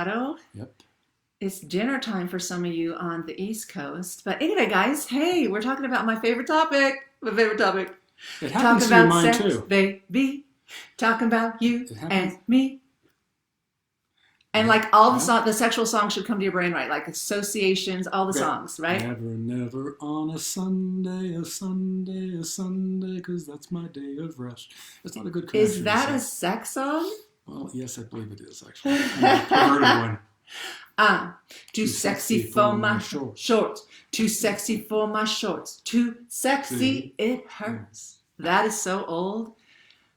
Colorado. Yep. It's dinner time for some of you on the East Coast. But anyway, guys, hey, we're talking about my favorite topic. My favorite topic. It happens Talking to be about mine sex, too. baby. Talking about you It happens. and me. And like all the sexual songs should come to your brain, right? Like associations, all the songs, right? Never, never on a Sunday, because that's my day of rest. That's not a good connection. Is that a sex song? Well, yes, I believe it is, actually. I heard one. Too sexy for my shorts. Too sexy for my shorts. Too sexy, it hurts. That is so old.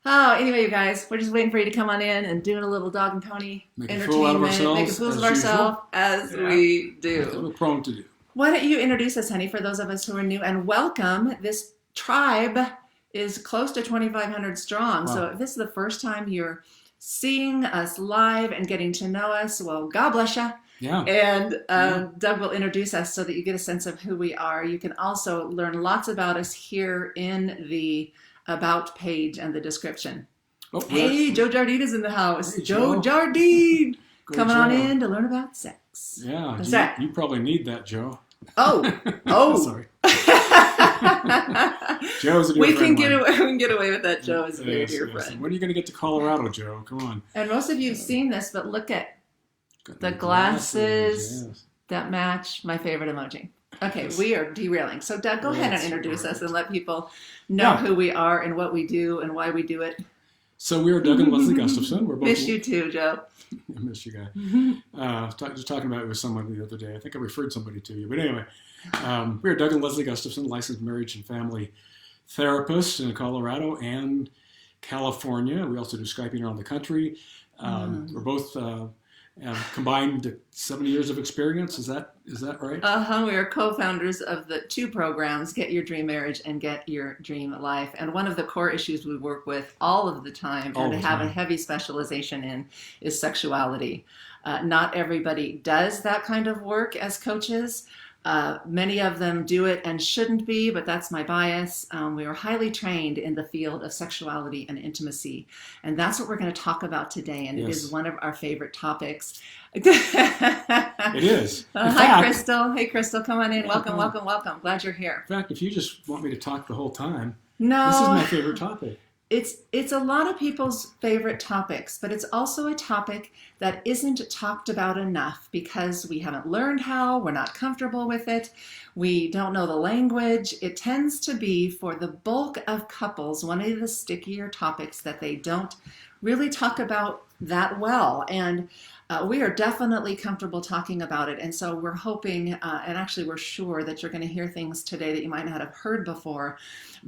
Oh, anyway, you guys, we're just waiting for you to come on in and doing a little dog and pony entertainment. Make fools of ourselves as we do. That's what we're prone to do. Why don't you introduce us, honey, for those of us who are new, and welcome. This tribe is close to 2,500 strong. Wow. So if this is the first time you're seeing us live and getting to know us, well, God bless you. Yeah. And Doug will introduce us so that you get a sense of who we are. You can also learn lots about us here in the About page and the description. Oh, hey, Joe Jardine is in the house. Hey, Joe Jardine! Coming on in to learn about sex. Yeah, you probably need that, Joe. Oh. Sorry. Joe's a dear we friend. We can get away with that. Joe is a very dear friend. When are you going to get to Colorado, Joe? Come on. And most of you have seen this, but look at the glasses that match my favorite emoji. Okay, we are derailing. So, Doug, go ahead and introduce us and let people know who we are and what we do and why we do it. So we are Doug and Leslie Gustafson. We're both miss you too, Joe. I miss you guys. Just talking about it with someone the other day. I think I referred somebody to you. But anyway, we are Doug and Leslie Gustafson, licensed marriage and family therapists in Colorado and California. We also do Skyping around the country. We're both combined 70 years of experience. Is that right? We are co-founders of the two programs, Get Your Dream Marriage and Get Your Dream Life. And one of the core issues we work with all of the time and have a heavy specialization in is sexuality. Not everybody does that kind of work as coaches. Many of them do it and shouldn't be, but that's my bias. We are highly trained in the field of sexuality and intimacy. And that's what we're going to talk about today. And it is one of our favorite topics. It is. Hi, Crystal. Hey, Crystal, come on in. Welcome, welcome, welcome. Glad you're here. In fact, if you just want me to talk the whole time, no, this is my favorite topic. It's a lot of people's favorite topics, but it's also a topic that isn't talked about enough because we haven't learned how, we're not comfortable with it, we don't know the language. It tends to be, for the bulk of couples, one of the stickier topics that they don't really talk about that well. And we are definitely comfortable talking about it. And so we're hoping, and actually we're sure that you're going to hear things today that you might not have heard before,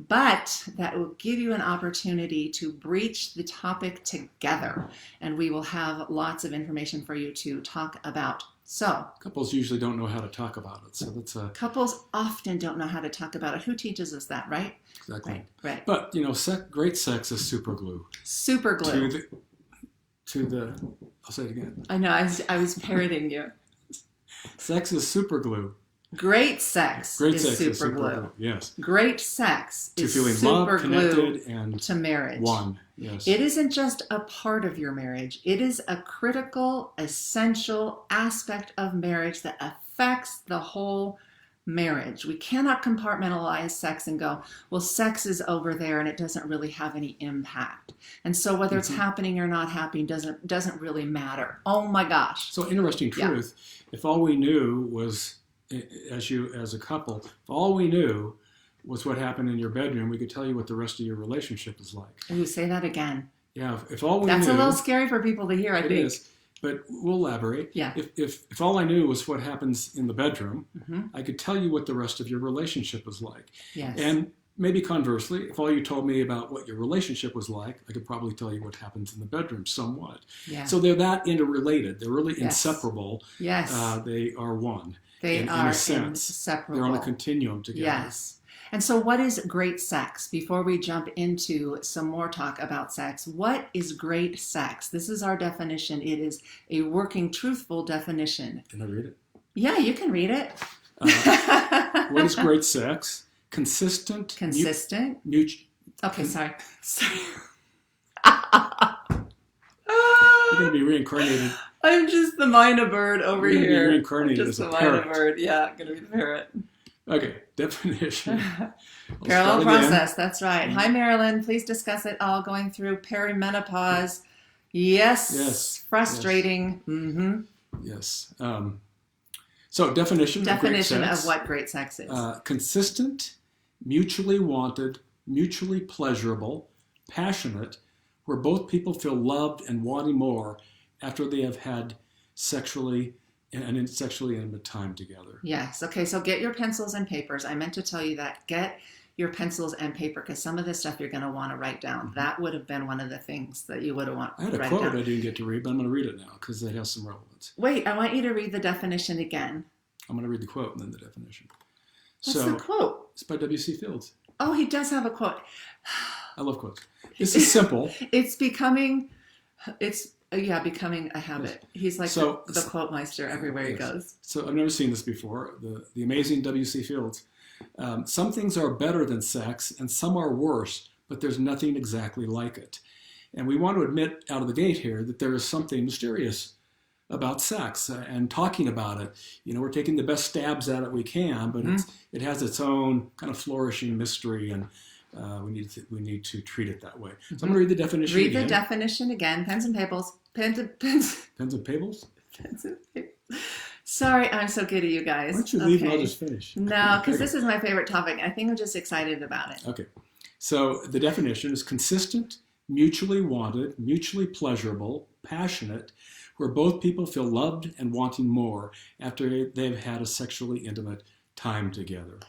but that will give you an opportunity to breach the topic together. And we will have lots of information for you to talk about. So couples usually don't know how to talk about it. So that's couples often don't know how to talk about it. Who teaches us that, right? Exactly. Right. But, great sex is super glue. Super glue. I'll say it again. I know, I was parroting you. Sex is super glue. Great sex is super glue. Yes. Great sex is feeling super loved, glue and to marriage. One. Yes. It isn't just a part of your marriage. It is a critical, essential aspect of marriage that affects the whole marriage. We cannot compartmentalize sex and go, well, sex is over there and it doesn't really have any impact. And so whether it's happening or not happening doesn't really matter. Oh my gosh. So interesting truth. If all we knew was, as a couple, if all we knew was what happened in your bedroom, we could tell you what the rest of your relationship is like. Ooh, say that again. Yeah, if all we That's knew, a little scary for people to hear, I think. It is, but we'll elaborate. Yeah. If all I knew was what happens in the bedroom, I could tell you what the rest of your relationship is like. Yes. And maybe conversely, if all you told me about what your relationship was like, I could probably tell you what happens in the bedroom somewhat. Yeah. So they're that interrelated. They're really inseparable. Yes. They are one. They in are a sense. inseparable. They're on a continuum together. Yes. And so what is great sex? Before we jump into some more talk about sex, what is great sex? This is our definition. It is a working, truthful definition. Can I read it? Yeah, you can read it. What is great sex? Consistent. Okay, sorry. You're going to be reincarnated I'm just the minor bird over You're here. reincarnated Just as a the minor parrot. bird. Yeah, gonna be the parrot. Okay, definition. Parallel I'll start process. That's right. again. Hi, Marilyn. Please discuss it all. Going through perimenopause. Yes. Yes. Frustrating. Mm-hmm. Yes. So definition of great Definition sex. of what great sex is. Consistent, mutually wanted, mutually pleasurable, passionate, where both people feel loved and wanting more after they have had sexually intimate time together. Yes. Okay. So get your pencils and papers. I meant to tell you that. Get your pencils and paper because some of this stuff you're going to want to write down. That would have been one of the things that you would have wanted I had to a write quote down. I didn't get to read, but I'm going to read it now because it has some relevance. Wait, I want you to read the definition again. I'm going to read the quote and then the definition. What's the quote? It's by W.C. Fields. Oh, he does have a quote. I love quotes. This is simple. It's becoming a habit. He's like the quote meister everywhere he goes. So I've never seen this before. The amazing W.C. Fields. Some things are better than sex and some are worse, but there's nothing exactly like it. And we want to admit out of the gate here that there is something mysterious about sex and talking about it. You know, we're taking the best stabs at it we can, but it has its own kind of flourishing mystery, and we need to treat it that way. So I'm going to read the definition again. Read the definition again. Pens and papers. Pens and pables? Pens and papers. Sorry, I'm so good at you guys. Why don't you leave and I'll just finish? No, because this is my favorite topic. I think I'm just excited about it. Okay. So the definition is consistent, mutually wanted, mutually pleasurable, passionate, where both people feel loved and wanting more after they've had a sexually intimate time together.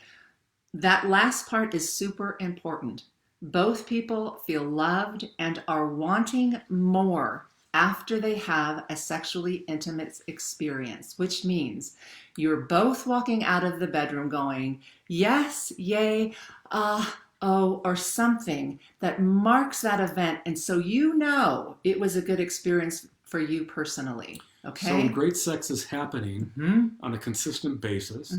That last part is super important. Both people feel loved and are wanting more after they have a sexually intimate experience, which means you're both walking out of the bedroom going, yes, yay, oh, or something that marks that event. And so you know it was a good experience for you personally. Okay. So when great sex is happening on a consistent basis,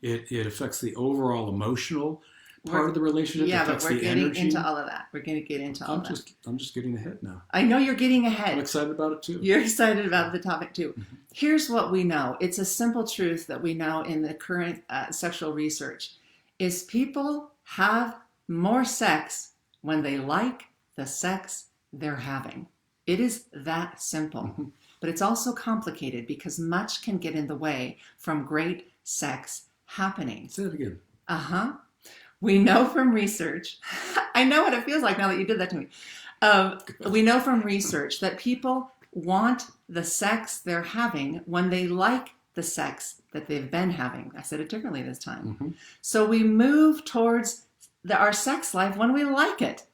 it affects the overall emotional part of the relationship. Yeah, affects but we're the getting energy. into all of that. We're going to get into all of that. I'm just getting ahead now. I know you're getting ahead. I'm excited about it too. You're excited about the topic too. Here's what we know. It's a simple truth that we know in the current sexual research is people have more sex when they like the sex they're having. It is that simple. But it's also complicated because much can get in the way from great sex happening. Say that again. We know from research, I know what it feels like now that you did that to me. We know from research that people want the sex they're having when they like the sex that they've been having. I said it differently this time. So we move towards our sex life when we like it,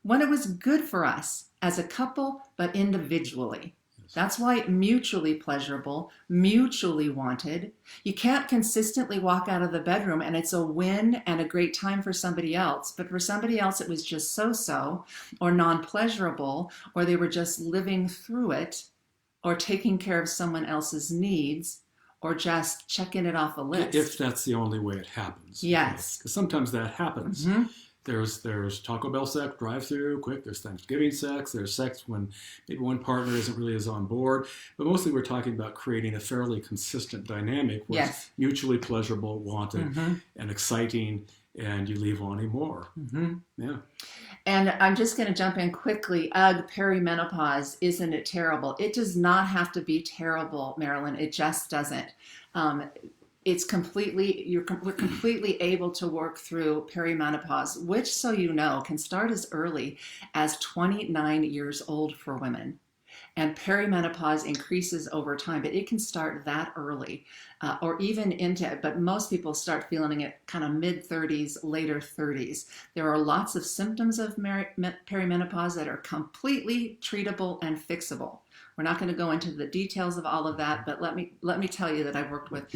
when it was good for us as a couple, but individually. That's why mutually pleasurable, mutually wanted. You can't consistently walk out of the bedroom and it's a win and a great time for somebody else. But for somebody else, it was just so-so or non-pleasurable, or they were just living through it or taking care of someone else's needs or just checking it off a list. If that's the only way it happens. Yes. Because sometimes that happens. There's Taco Bell sex, drive-through, quick. There's Thanksgiving sex. There's sex when maybe one partner isn't really as on board. But mostly we're talking about creating a fairly consistent dynamic where it's mutually pleasurable, wanted, and exciting, and you leave wanting more. Yeah. And I'm just going to jump in quickly. Perimenopause, isn't it terrible? It does not have to be terrible, Marilyn. It just doesn't. We're completely able to work through perimenopause, which, so you know, can start as early as 29 years old for women. And perimenopause increases over time, but it can start that early or even into it. But most people start feeling it kind of mid-30s, later 30s. There are lots of symptoms of perimenopause that are completely treatable and fixable. We're not going to go into the details of all of that, but let me tell you that I've worked with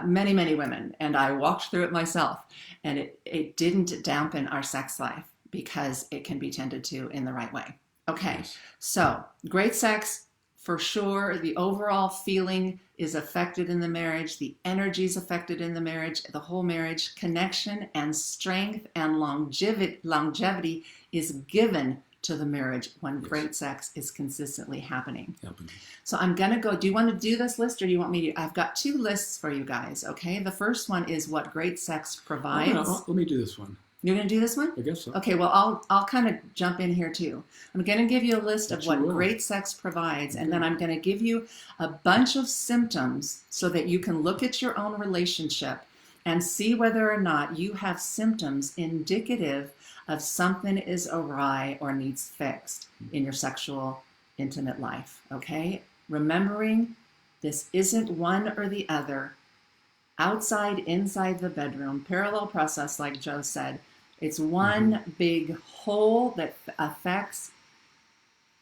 many, many women, and I walked through it myself, and it didn't dampen our sex life because it can be tended to in the right way. Okay, so great sex, for sure. The overall feeling is affected in the marriage. The energy is affected in the marriage. The whole marriage connection and strength and longevity is given to the marriage when great sex is consistently happening. Happening. So I'm going to go, do you want to do this list or do you want me to? I've got 2 lists for you guys, okay? The first one is what great sex provides. Let me do this one. You're going to do this one? I guess so. Okay, well, I'll kind of jump in here too. I'm going to give you a list of what great sex provides, and then I'm going to give you a bunch of symptoms so that you can look at your own relationship and see whether or not you have symptoms indicative of something is awry or needs fixed in your sexual, intimate life, okay? Remembering this isn't one or the other, outside, inside the bedroom, parallel process like Joe said. It's one big whole that affects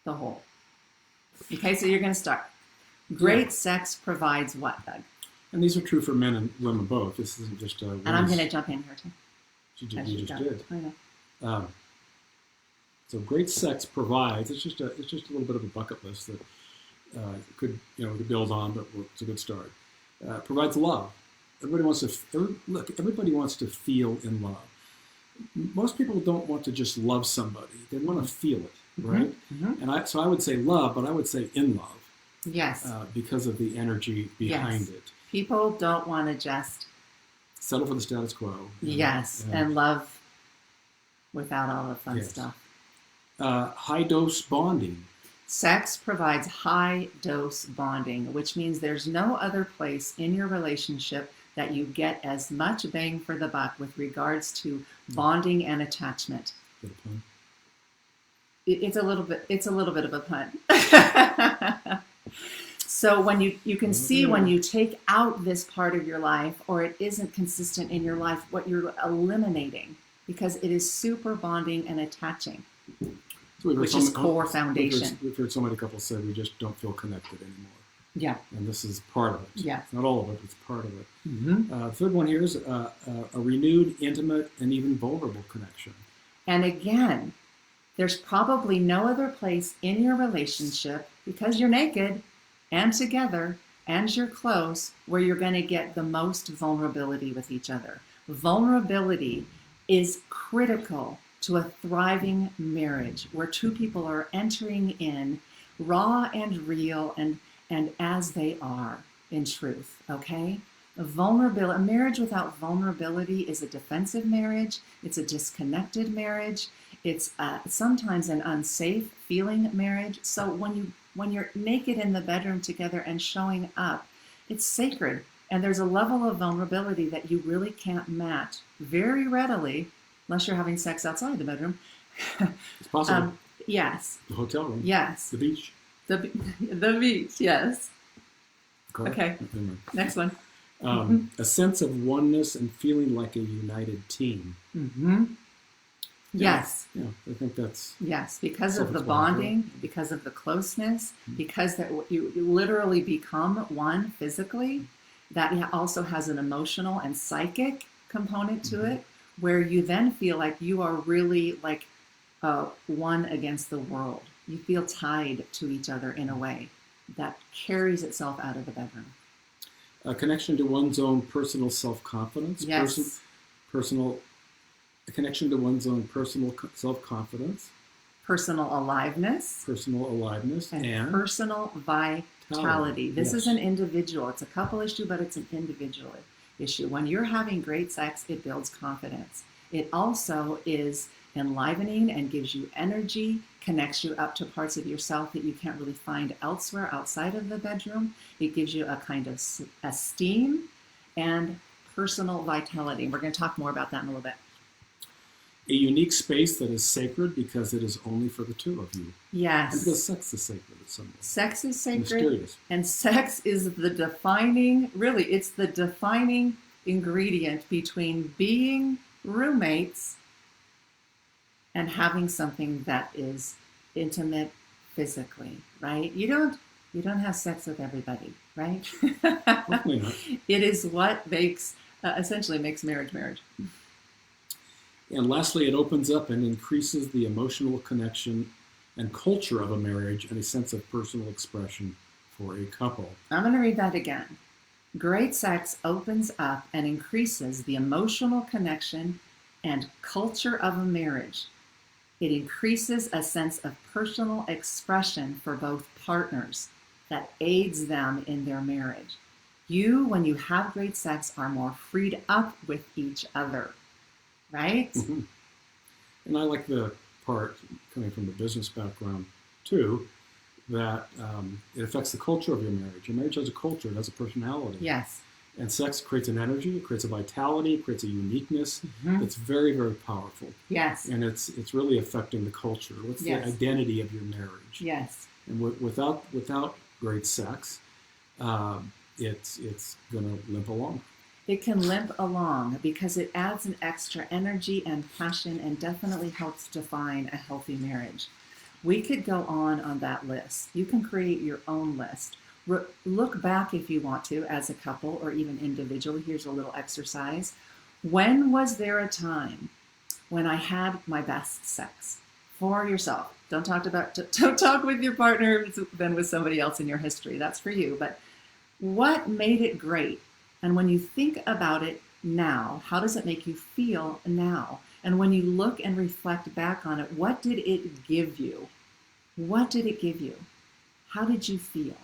the whole. Okay, so you're going to start. Great sex provides what, Doug? And these are true for men and women both. This isn't just and I'm going to jump in here too. You just did. I know. So great sex provides. It's just a little bit of a bucket list that could we could build on, but it's a good start. Provides love. Everybody wants to feel in love. Most people don't want to just love somebody. They want to feel it, right? Mm-hmm. And I would say love, but I would say in love. Yes. Because of the energy behind it. People don't want to just settle for the status quo. Yes, and love without all the fun stuff. High dose bonding. Sex provides high dose bonding, which means there's no other place in your relationship that you get as much bang for the buck with regards to bonding and attachment. Is that a pun? It's a little bit of a pun. So when you can see when you take out this part of your life or it isn't consistent in your life, what you're eliminating, because it is super bonding and attaching, which is core foundation. We've heard so many couples say we just don't feel connected anymore. Yeah. And this is part of it. Yes. Not all of it, it's part of it. Mm-hmm. The third one here is a renewed, intimate, and even vulnerable connection. And again, there's probably no other place in your relationship, because you're naked and together and you're close, where you're going to get the most vulnerability with each other. Vulnerability is critical to a thriving marriage where 2 people are entering in raw and real and as they are in truth, okay? A marriage without vulnerability is a defensive marriage. It's a disconnected marriage. It's sometimes an unsafe feeling marriage. So when you're naked in the bedroom together and showing up, it's sacred. And there's a level of vulnerability that you really can't match very readily unless you're having sex outside the bedroom. It's possible. Yes. The hotel room. Yes. The beach. The beach, yes. Okay. Next one. A sense of oneness and feeling like a united team. Mm-hmm. Yes. Yeah, I think that's... Yes, because of the bonding, because of the closeness, because that you literally become one physically, that also has an emotional and psychic component to it, where you then feel like you are really like one against the world. You feel tied to each other in a way that carries itself out of the bedroom. A connection to one's own personal self-confidence. Yes. A connection to one's own personal self-confidence. Personal aliveness. Personal aliveness. And personal vitality. This is an individual. It's a couple issue, but it's an individual issue. When you're having great sex, it builds confidence. It also is enlivening and gives you energy, connects you up to parts of yourself that you can't really find elsewhere outside of the bedroom. It gives you a kind of esteem and personal vitality. We're going to talk more about that in a little bit. A unique space that is sacred because it is only for the 2 of you. Yes. And because sex is sacred at some point. Sex is sacred. Mysterious. And sex is the defining ingredient between being roommates and having something that is intimate physically, right? You don't have sex with everybody, right? Hopefully not. It is what essentially makes marriage. And lastly, it opens up and increases the emotional connection and culture of a marriage and a sense of personal expression for a couple. I'm going to read that again. Great sex opens up and increases the emotional connection and culture of a marriage It increases a sense of personal expression for both partners that aids them in their marriage. You, when you have great sex, are more freed up with each other, right? Mm-hmm. And I like the part coming from the business background too, that it affects the culture of your marriage. Your marriage has a culture, it has a personality. Yes. And sex creates an energy, it creates a vitality, it creates a uniqueness that's very, very powerful. Yes. And it's really affecting the culture. What's the identity of your marriage? Yes. And without great sex, it's going to limp along. It can limp along because it adds an extra energy and passion and definitely helps define a healthy marriage. We could go on that list. You can create your own list. Look back if you want to as a couple or even individually. Here's a little exercise. When was there a time when I had my best sex? For yourself. Don't talk with your partner if it's been with somebody else in your history. That's for you. But what made it great? And when you think about it now, how does it make you feel now? And when you look and reflect back on it, what did it give you? What did it give you? How did you feel?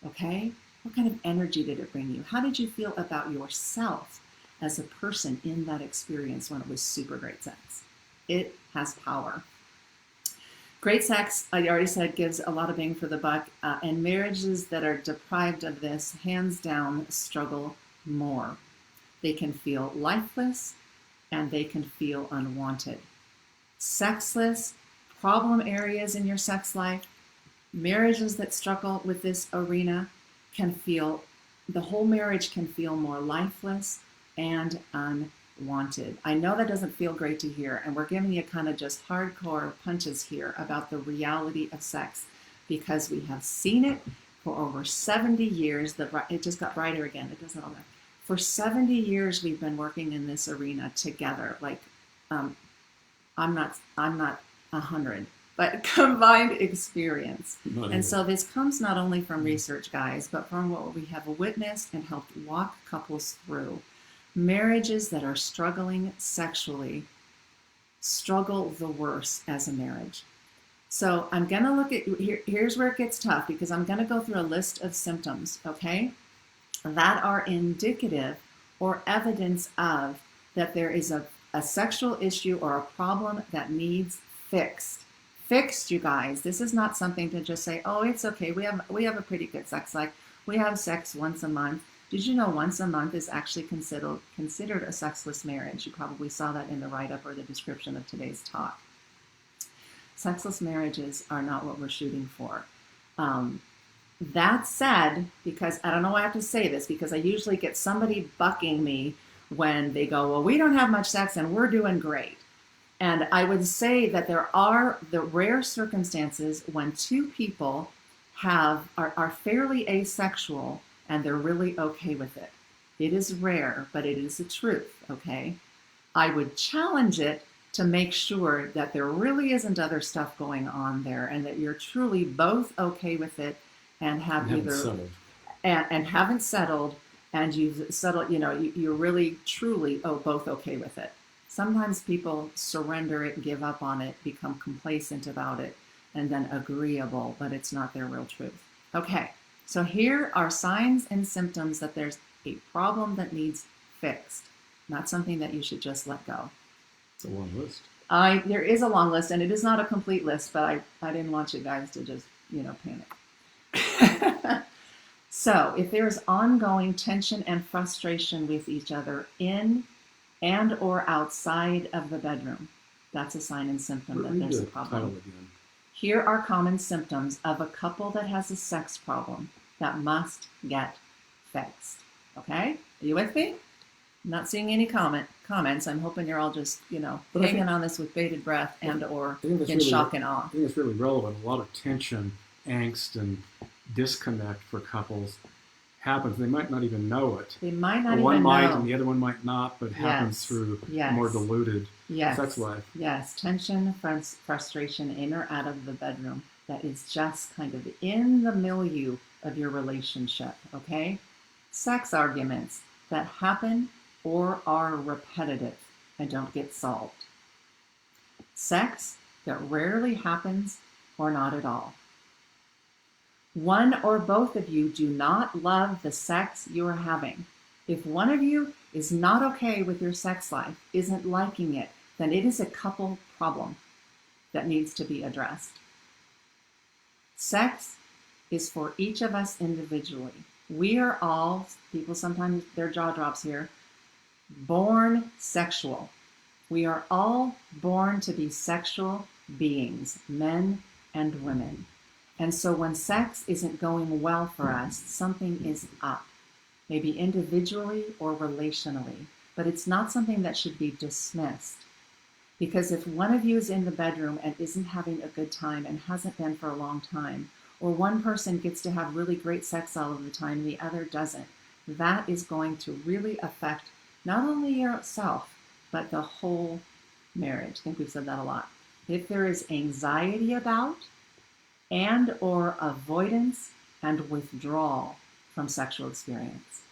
Okay? What kind of energy did it bring you? How did you feel about yourself as a person in that experience when it was super great sex? It has power. Great sex, I already said, gives a lot of bang for the buck, and marriages that are deprived of this, hands down, struggle more. They can feel lifeless, and they can feel unwanted. Sexless, problem areas in your sex life, marriages that struggle with this arena the whole marriage can feel more lifeless and unwanted. I know that doesn't feel great to hear, and we're giving you kind of just hardcore punches here about the reality of sex because we have seen it for over 70 years. It just got brighter again. It doesn't all that. For 70 years, we've been working in this arena together. Like, I'm not 100, but combined experience. And so this comes not only from research, guys, but from what we have witnessed and helped walk couples through. Marriages that are struggling sexually struggle the worst as a marriage. So I'm going to look at, here's where it gets tough because I'm going to go through a list of symptoms, okay, that are indicative or evidence of that there is a sexual issue or a problem that needs fixed. Fixed, you guys. This is not something to just say, oh, it's okay. We have a pretty good sex life. We have sex once a month. Did you know once a month is actually considered a sexless marriage? You probably saw that in the write-up or the description of today's talk. Sexless marriages are not what we're shooting for. That said, because I don't know why I have to say this, because I usually get somebody bucking me when they go, well, we don't have much sex and we're doing great. And I would say that there are the rare circumstances when two people are fairly asexual and they're really okay with it. It is rare, but it is the truth, okay? I would challenge it to make sure that there really isn't other stuff going on there and that you're truly both okay with it and haven't settled and you've settled, you're really truly both okay with it. Sometimes people surrender it, give up on it, become complacent about it, and then agreeable, but it's not their real truth. Okay, so here are signs and symptoms that there's a problem that needs fixed, not something that you should just let go. It's a long list. There is a long list, and it is not a complete list, but I didn't want you guys to just, panic. So if there's ongoing tension and frustration with each other in and or outside of the bedroom, that's a sign and symptom that there's a problem. Here are common symptoms of a couple that has a sex problem that must get fixed. Okay? Are you with me? I'm not seeing any comments. I'm hoping you're all just, hanging on this with bated breath and or in shock and awe. I think it's really relevant. A lot of tension, angst, and disconnect for couples happens. They might not even know it. They might not even know. One might and the other one might not, but it happens through a more diluted sex life. Yes, tension, frustration in or out of the bedroom that is just kind of in the milieu of your relationship, okay? Sex arguments that happen or are repetitive and don't get solved. Sex that rarely happens or not at all. One or both of you do not love the sex you are having. If one of you is not okay with your sex life, isn't liking it, then it is a couple problem that needs to be addressed. Sex is for each of us individually. We are all, people sometimes their jaw drops here, born sexual. We are all born to be sexual beings, men and women. And so when sex isn't going well for us, something is up, maybe individually or relationally, but it's not something that should be dismissed. Because if one of you is in the bedroom and isn't having a good time and hasn't been for a long time, or one person gets to have really great sex all of the time and the other doesn't, that is going to really affect not only yourself, but the whole marriage. I think we've said that a lot. If there is anxiety about and or avoidance and withdrawal from sexual experience.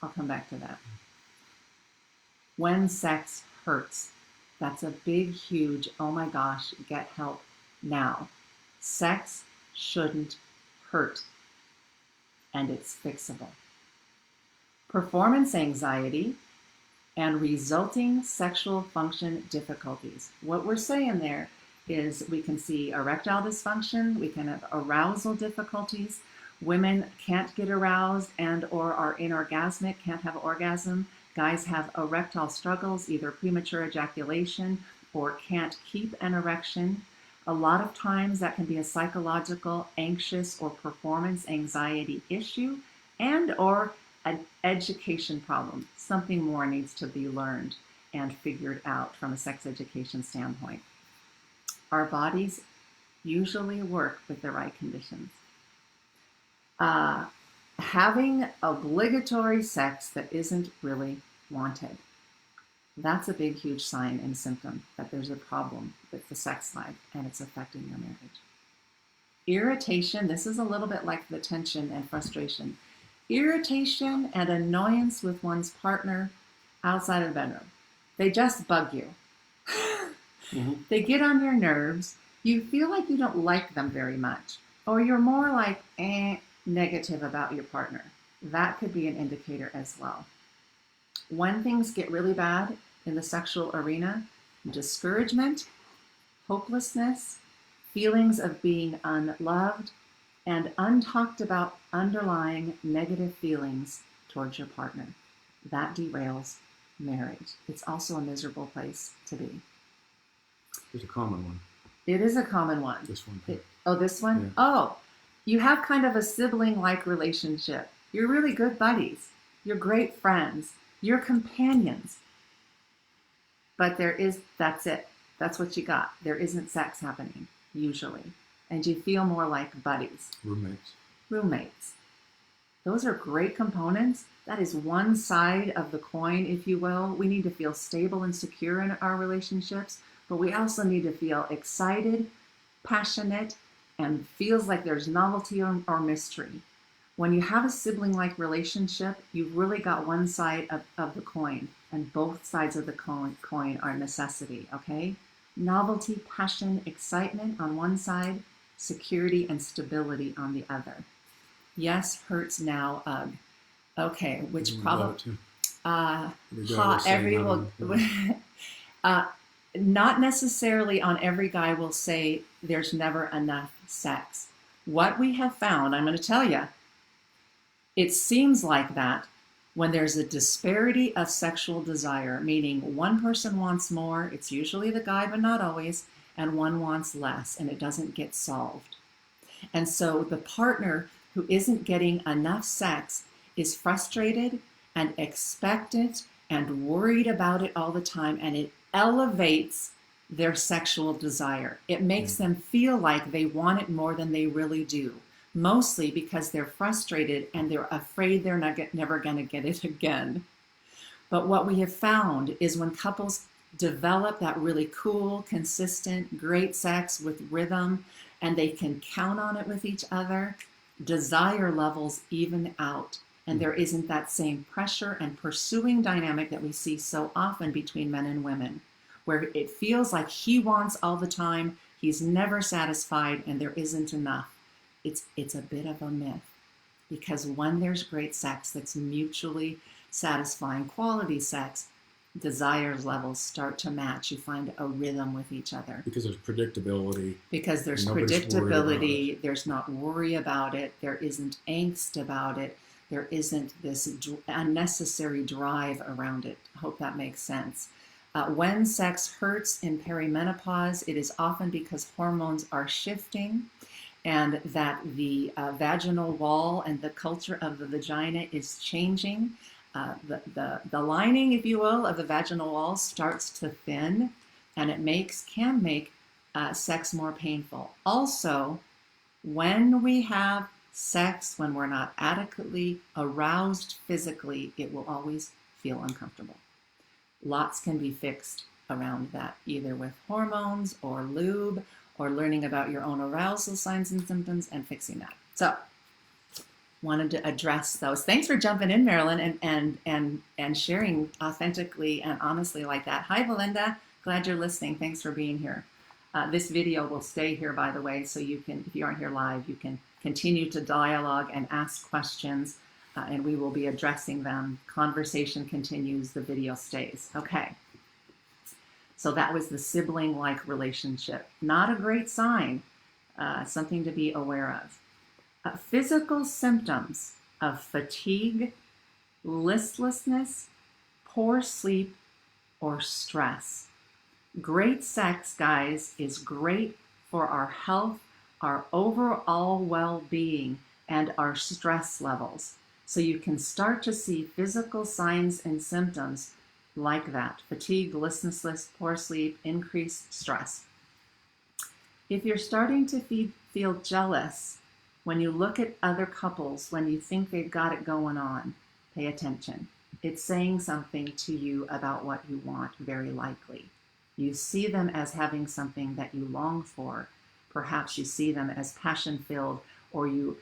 I'll come back to that. When sex hurts, that's a big, huge, oh my gosh, get help now. Sex shouldn't hurt, and it's fixable. Performance anxiety and resulting sexual function difficulties. What we're saying there is we can see erectile dysfunction, we can have arousal difficulties, women can't get aroused and or are inorgasmic, can't have orgasm, guys have erectile struggles, either premature ejaculation or can't keep an erection. A lot of times that can be a psychological, anxious, or performance anxiety issue and or an education problem. Something more needs to be learned and figured out from a sex education standpoint. Our bodies usually work with the right conditions. Having obligatory sex that isn't really wanted. That's a big, huge sign and symptom that there's a problem with the sex life and it's affecting your marriage. Irritation, this is a little bit like the tension and frustration. Irritation and annoyance with one's partner outside of the bedroom. They just bug you. They get on your nerves. You feel like you don't like them very much. Or you're more like negative about your partner. That could be an indicator as well. When things get really bad in the sexual arena, discouragement, hopelessness, feelings of being unloved, and untalked about underlying negative feelings towards your partner. That derails marriage. It's also a miserable place to be. It's a common one. It is a common one. This one. This one? Yeah. Oh, you have kind of a sibling-like relationship. You're really good buddies. You're great friends. You're companions. But that's it. That's what you got. There isn't sex happening, usually. And you feel more like buddies. Roommates. Those are great components. That is one side of the coin, if you will. We need to feel stable and secure in our relationships, but we also need to feel excited, passionate, and feels like there's novelty or mystery. When you have a sibling-like relationship, you've really got one side of the coin, and both sides of the coin are necessity, okay? Novelty, passion, excitement on one side, security and stability on the other. Yes, hurts now, ugh. Okay, which probably not necessarily on every guy will say there's never enough sex. What we have found, I'm going to tell you, it seems like that when there's a disparity of sexual desire, meaning one person wants more, it's usually the guy, but not always, and one wants less, and it doesn't get solved. And so the partner who isn't getting enough sex is frustrated and expectant and worried about it all the time, and it elevates their sexual desire. It makes them feel like they want it more than they really do, mostly because they're frustrated and they're afraid they're never going to get it again. But what we have found is when couples develop that really cool, consistent, great sex with rhythm, and they can count on it with each other, desire levels even out. And there isn't that same pressure and pursuing dynamic that we see so often between men and women. where it feels like he wants all the time, he's never satisfied, and there isn't enough. It's a bit of a myth, because when there's great sex that's mutually satisfying quality sex, desires levels start to match. You find a rhythm with each other. Because there's predictability. Because there's Nobody's predictability, there's not worry about it, there isn't angst about it, there isn't this unnecessary drive around it. I hope that makes sense. When sex hurts in perimenopause, it is often because hormones are shifting and that the vaginal wall and the culture of the vagina is changing. The lining, if you will, of the vaginal wall starts to thin, and it can make sex more painful. Also, when we have sex, when we're not adequately aroused physically, it will always feel uncomfortable. Lots can be fixed around that, either with hormones or lube or learning about your own arousal signs and symptoms and fixing that. So, wanted to address those. Thanks for jumping in, Marilyn, and sharing authentically and honestly like that. Hi, Belinda. Glad you're listening. Thanks for being here. This video will stay here, by the way, so you can, if you aren't here live, you can continue to dialogue and ask questions, and we will be addressing them. Conversation continues, the video stays. Okay. So that was the sibling-like relationship. Not a great sign, something to be aware of. Physical symptoms of fatigue, listlessness, poor sleep, or stress. Great sex, guys, is great for our health, our overall well-being, and our stress levels. So you can start to see physical signs and symptoms like that: fatigue, listlessness, poor sleep, increased stress. If you're starting to feel jealous when you look at other couples, when you think they've got it going on, pay attention. It's saying something to you about what you want, very likely. You see them as having something that you long for. Perhaps you see them as passion-filled, or you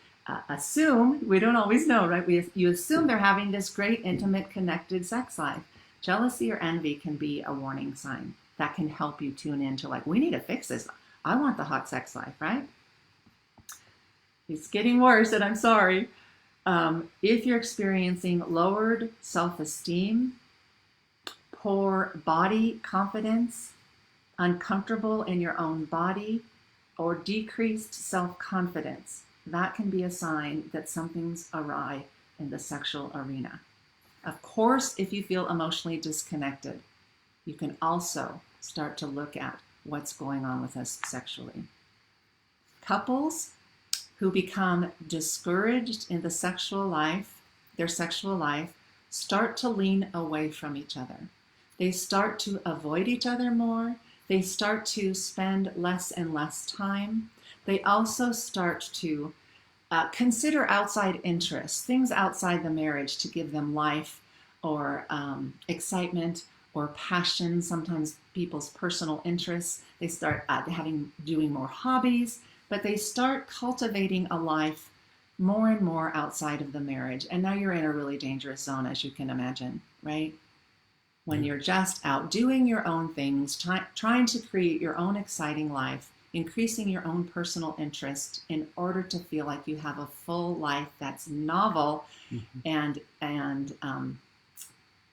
assume, we don't always know, right? You assume they're having this great, intimate, connected sex life. Jealousy or envy can be a warning sign. That can help you tune into, like, we need to fix this. I want the hot sex life, right? It's getting worse, and I'm sorry. If you're experiencing lowered self-esteem, poor body confidence, uncomfortable in your own body, or decreased self-confidence, that can be a sign that something's awry in the sexual arena. Of course, if you feel emotionally disconnected, you can also start to look at what's going on with us sexually. Couples who become discouraged in their sexual life, start to lean away from each other. They start to avoid each other more. They start to spend less and less time. They also start to consider outside interests, things outside the marriage, to give them life or excitement or passion, sometimes people's personal interests. They start doing more hobbies, but they start cultivating a life more and more outside of the marriage. And now you're in a really dangerous zone, as you can imagine, right? When you're just out doing your own things, trying to create your own exciting life, increasing your own personal interest in order to feel like you have a full life that's novel and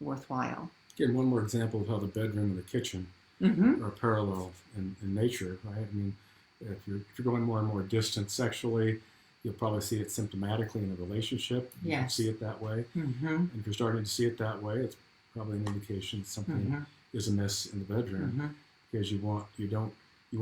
worthwhile. Again, one more example of how the bedroom and the kitchen are parallel in nature, right? I mean, if you're going more and more distant sexually, you'll probably see it symptomatically in the relationship. You can see it that way. And if you're starting to see it that way, it's probably an indication that something is amiss in the bedroom, because you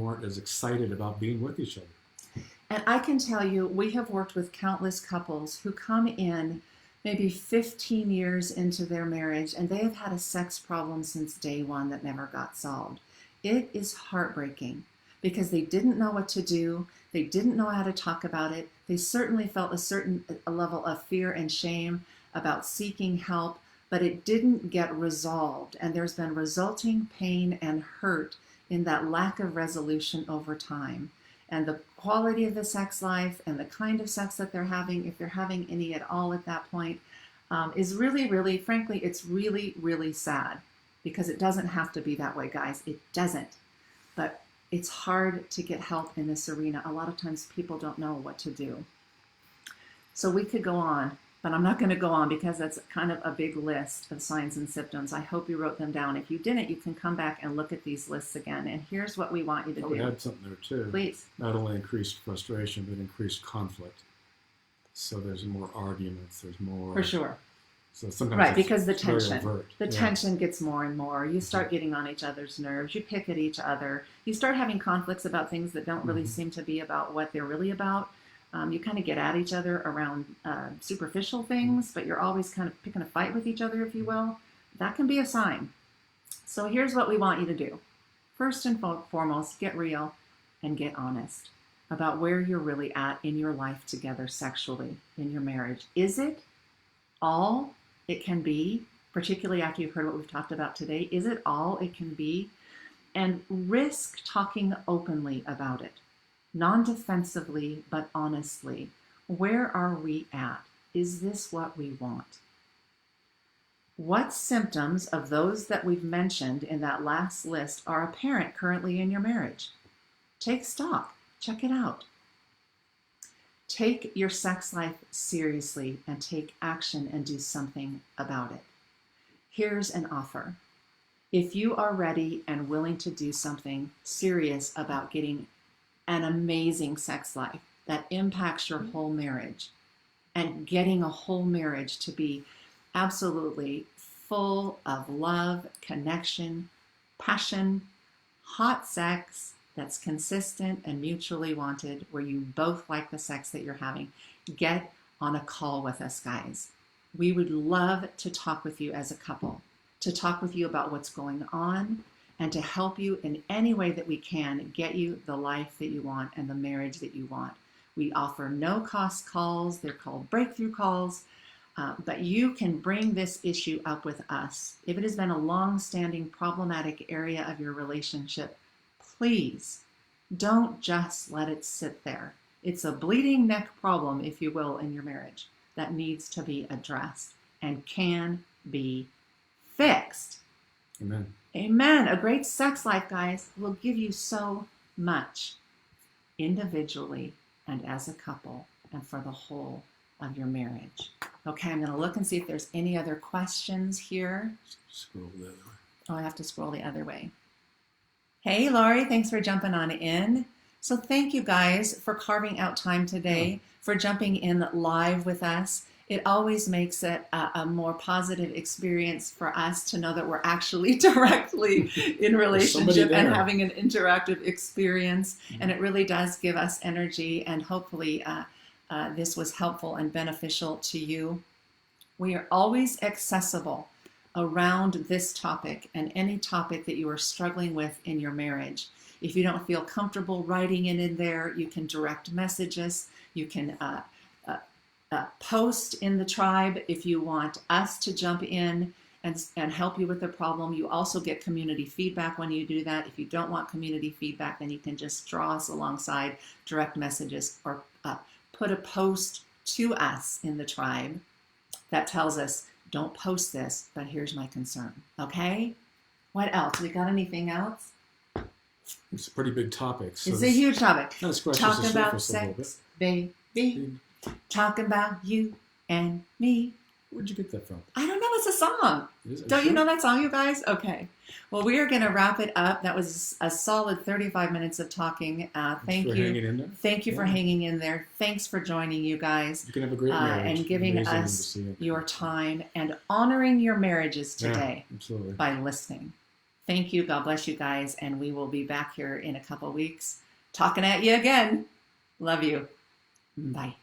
aren't as excited about being with each other. And I can tell you, we have worked with countless couples who come in maybe 15 years into their marriage, and they have had a sex problem since day one that never got solved. It is heartbreaking, because they didn't know what to do. They didn't know how to talk about it. They certainly felt a level of fear and shame about seeking help, but it didn't get resolved. And there's been resulting pain and hurt in that lack of resolution over time. And the quality of the sex life and the kind of sex that they're having, if they're having any at all at that point, is really, really, frankly, it's really, really sad, because it doesn't have to be that way, guys. It doesn't. But it's hard to get help in this arena. A lot of times people don't know what to do. So we could go on, but I'm not going to go on because that's kind of a big list of signs and symptoms. I hope you wrote them down. If you didn't, you can come back and look at these lists again. And here's what we want you to do. I would add something there too. Please. Not only increased frustration, but increased conflict. So there's more arguments. There's more. For sure. So sometimes right, because the tension, the tension gets more and more. You start getting on each other's nerves. You pick at each other. You start having conflicts about things that don't really seem to be about what they're really about. You kind of get at each other around superficial things, but you're always kind of picking a fight with each other, if you will. That can be a sign. So here's what we want you to do. First and foremost, get real and get honest about where you're really at in your life together sexually, in your marriage. Is it all it can be, particularly after you've heard what we've talked about today? Is it all it can be? And risk talking openly about it, non-defensively, but honestly. Where are we at? Is this what we want? What symptoms of those that we've mentioned in that last list are apparent currently in your marriage? Take stock. Check it out. Take your sex life seriously and take action and do something about it. Here's an offer. If you are ready and willing to do something serious about getting an amazing sex life that impacts your whole marriage and getting a whole marriage to be absolutely full of love, connection, passion, hot sex, that's consistent and mutually wanted, where you both like the sex that you're having, get on a call with us, guys. We would love to talk with you as a couple, to talk with you about what's going on, and to help you in any way that we can get you the life that you want and the marriage that you want. We offer no-cost calls. They're called breakthrough calls. But you can bring this issue up with us. If it has been a long-standing problematic area of your relationship, please don't just let it sit there. It's a bleeding neck problem, if you will, in your marriage that needs to be addressed and can be fixed. Amen. Amen. A great sex life, guys, will give you so much individually and as a couple and for the whole of your marriage. Okay, I'm going to look and see if there's any other questions here. Scroll the other way. Oh, I have to scroll the other way. Hey, Laurie, thanks for jumping on in. So thank you guys for carving out time today, for jumping in live with us. It always makes it a more positive experience for us to know that we're actually directly in relationship and having an interactive experience. Mm-hmm. And it really does give us energy, and hopefully this was helpful and beneficial to you. We are always accessible around this topic and any topic that you are struggling with in your marriage. If you don't feel comfortable writing it in there, you can direct message us. You can post in the tribe if you want us to jump in and help you with the problem. You also get community feedback when you do that. If you don't want community feedback, then you can just draw us alongside, direct messages, or put a post to us in the tribe that tells us, don't post this, but here's my concern. Okay? What else? We got anything else? It's a pretty big topic. So it's a huge topic. Talk about sex, baby. Talking about you and me. Where'd you get that from? I don't know. It's a song. Don't you know that song, you guys? Okay. Well, we are going to wrap it up. That was a solid 35 minutes of talking. Thank you. Thank you for hanging in there. Thanks for joining, you guys. You can have a great marriage. And giving us your time and honoring your marriages today by listening. Thank you. God bless you guys. And we will be back here in a couple weeks talking at you again. Love you. Bye.